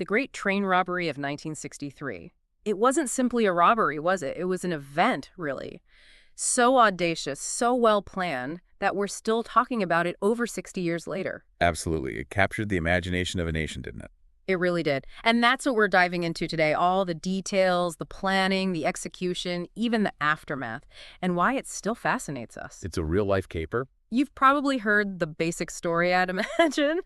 The Great Train Robbery of 1963. It wasn't simply a robbery, was it? It was an event, really. So audacious, so well planned, that we're still talking about it over 60 years later. Absolutely. It captured the imagination of a nation, didn't it? It really did. And that's what we're diving into today. All the details, the planning, the execution, even the aftermath, and why it still fascinates us. It's a real-life caper. You've probably heard the basic story, I'd imagine.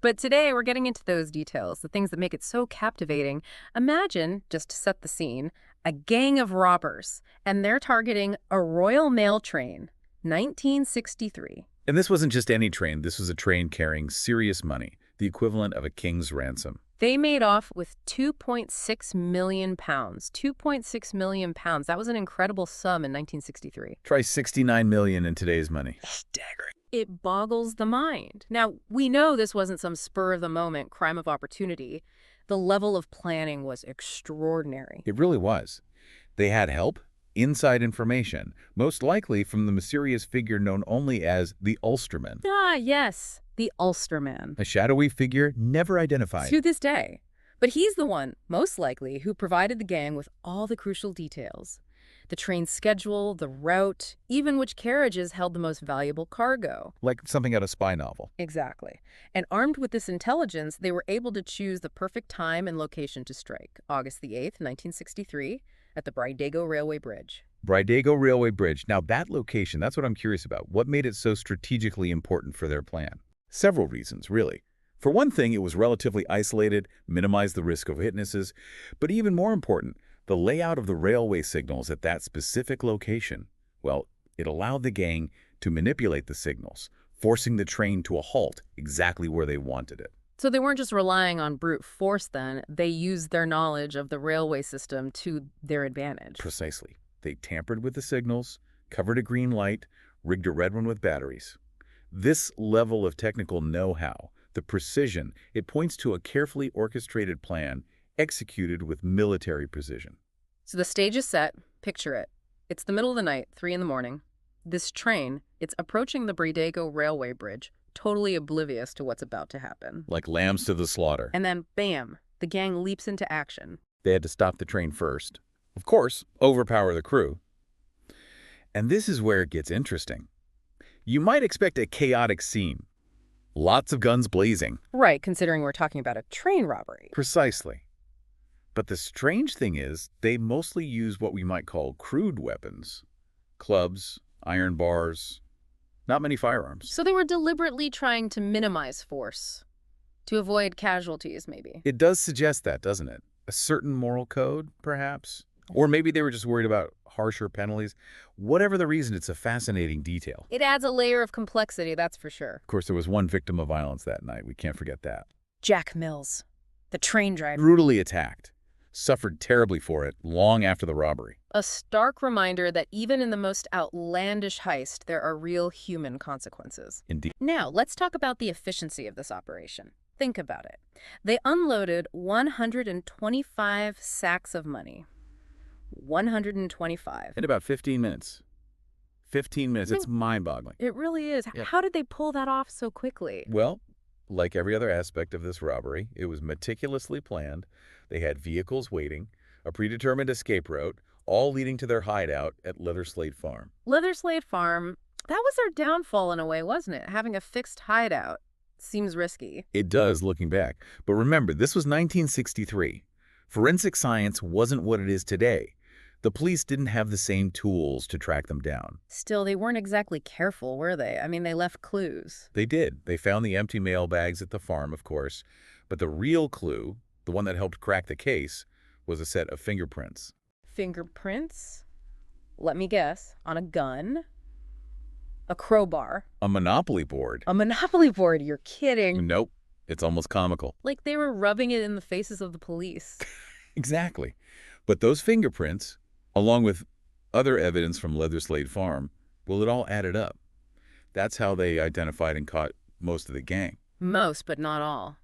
But today we're getting into those details, the things that make it so captivating. Imagine, just to set the scene, a gang of robbers, and they're targeting a Royal Mail train, 1963. And this wasn't just any train. This was a train carrying serious money, the equivalent of a king's ransom. They made off with £2.6 million. £2.6 million. That was an incredible sum in 1963. Try 69 million in today's money. Staggering. It boggles the mind. Now, we know this wasn't some spur-of-the-moment crime of opportunity. The level of planning was extraordinary. It really was. They had help, inside information, most likely from the mysterious figure known only as the Ulsterman. Ah, yes, the Ulsterman. A shadowy figure never identified. To this day. But he's the one, most likely, who provided the gang with all the crucial details. The train schedule, the route, even which carriages held the most valuable cargo. Like something out of a spy novel. Exactly. And armed with this intelligence, they were able to choose the perfect time and location to strike. August the 8th, 1963, at the Bridego Railway Bridge. Bridego Railway Bridge. Now that location, that's what I'm curious about. What made it so strategically important for their plan? Several reasons, really. For one thing, it was relatively isolated, minimized the risk of witnesses, but even more important, the layout of the railway signals at that specific location. Well, it allowed the gang to manipulate the signals, forcing the train to a halt exactly where they wanted it. So they weren't just relying on brute force then, they used their knowledge of the railway system to their advantage. Precisely. They tampered with the signals, covered a green light, rigged a red one with batteries. This level of technical know-how, the precision, it points to a carefully orchestrated plan executed with military precision. So the stage is set. Picture it. It's the middle of the night, 3 in the morning. This train, it's approaching the Bridego Railway Bridge, totally oblivious to what's about to happen. Like lambs to the slaughter. And then, bam, the gang leaps into action. They had to stop the train first. Of course, overpower the crew. And this is where it gets interesting. You might expect a chaotic scene. Lots of guns blazing. Right, considering we're talking about a train robbery. Precisely. But the strange thing is, they mostly use what we might call crude weapons. Clubs, iron bars, not many firearms. So they were deliberately trying to minimize force, to avoid casualties, maybe. It does suggest that, doesn't it? A certain moral code, perhaps? Or maybe they were just worried about harsher penalties. Whatever the reason, it's a fascinating detail. It adds a layer of complexity, that's for sure. Of course, there was one victim of violence that night. We can't forget that. Jack Mills, the train driver. Brutally attacked. Suffered terribly for it long after the robbery. A stark reminder that even in the most outlandish heist, there are real human consequences. Indeed. Now, let's talk about the efficiency of this operation. Think about it. They unloaded 125 sacks of money. 125. In about 15 minutes. 15 minutes. It's mind-boggling. It really is. Yep. How did they pull that off so quickly? Well, like every other aspect of this robbery, it was meticulously planned. They had vehicles waiting, a predetermined escape route, all leading to their hideout at Leatherslade Farm. Leatherslade Farm, that was their downfall in a way, wasn't it? Having a fixed hideout seems risky. It does, looking back. But remember, this was 1963. Forensic science wasn't what it is today. The police didn't have the same tools to track them down. Still, they weren't exactly careful, were they? I mean, they left clues. They did. They found the empty mail bags at the farm, of course. But the real clue, the one that helped crack the case, was a set of fingerprints. Fingerprints? Let me guess. On a gun? A crowbar? A Monopoly board. A Monopoly board? You're kidding. Nope. It's almost comical. Like they were rubbing it in the faces of the police. Exactly. But those fingerprints, along with other evidence from Leatherslade Farm, well, it all added up. That's how they identified and caught most of the gang. Most, but not all.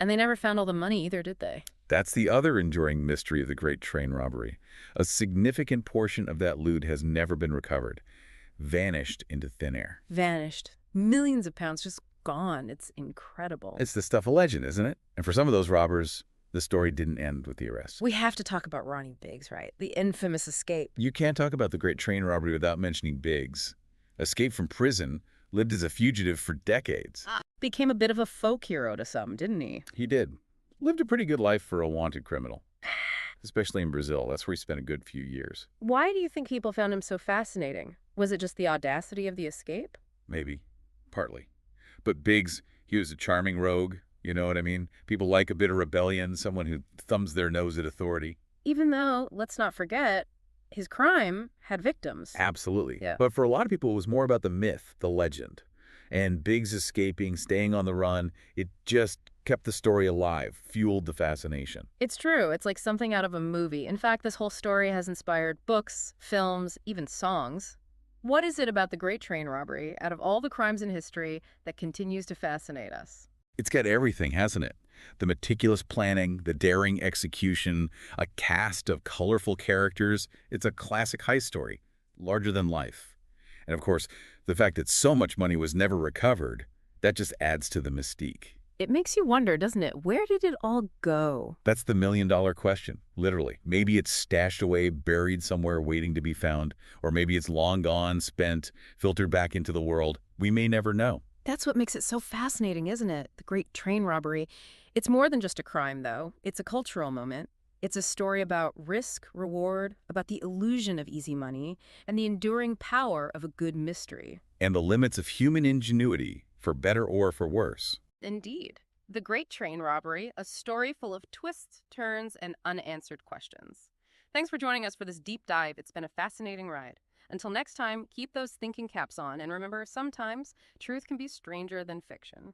And they never found all the money either, did they? That's the other enduring mystery of the Great Train Robbery. A significant portion of that loot has never been recovered. Vanished into thin air. Vanished. Millions of pounds just gone. It's incredible. It's the stuff of legend, isn't it? And for some of those robbers, the story didn't end with the arrest. We have to talk about Ronnie Biggs, right? The infamous escape. You can't talk about the Great Train Robbery without mentioning Biggs. Escaped from prison, lived as a fugitive for decades. Became a bit of a folk hero to some, didn't he? He did. Lived a pretty good life for a wanted criminal. Especially in Brazil. That's where he spent a good few years. Why do you think people found him so fascinating? Was it just the audacity of the escape? Maybe. Partly. But Biggs, he was a charming rogue. You know what I mean? People like a bit of rebellion, someone who thumbs their nose at authority. Even though, let's not forget, his crime had victims. Absolutely. Yeah. But for a lot of people, it was more about the myth, the legend. And Biggs escaping, staying on the run, it just kept the story alive, fueled the fascination. It's true. It's like something out of a movie. In fact, this whole story has inspired books, films, even songs. What is it about the Great Train Robbery, out of all the crimes in history, that continues to fascinate us? It's got everything, hasn't it? The meticulous planning, the daring execution, a cast of colorful characters. It's a classic heist story, larger than life. And of course, the fact that so much money was never recovered, that just adds to the mystique. It makes you wonder, doesn't it? Where did it all go? That's the million-dollar question, literally. Maybe it's stashed away, buried somewhere waiting to be found, or maybe it's long gone, spent, filtered back into the world. We may never know. That's what makes it so fascinating, isn't it? The Great Train Robbery. It's more than just a crime, though. It's a cultural moment. It's a story about risk, reward, about the illusion of easy money, and the enduring power of a good mystery. And the limits of human ingenuity, for better or for worse. Indeed. The Great Train Robbery, a story full of twists, turns, and unanswered questions. Thanks for joining us for this deep dive. It's been a fascinating ride. Until next time, keep those thinking caps on, and remember, sometimes truth can be stranger than fiction.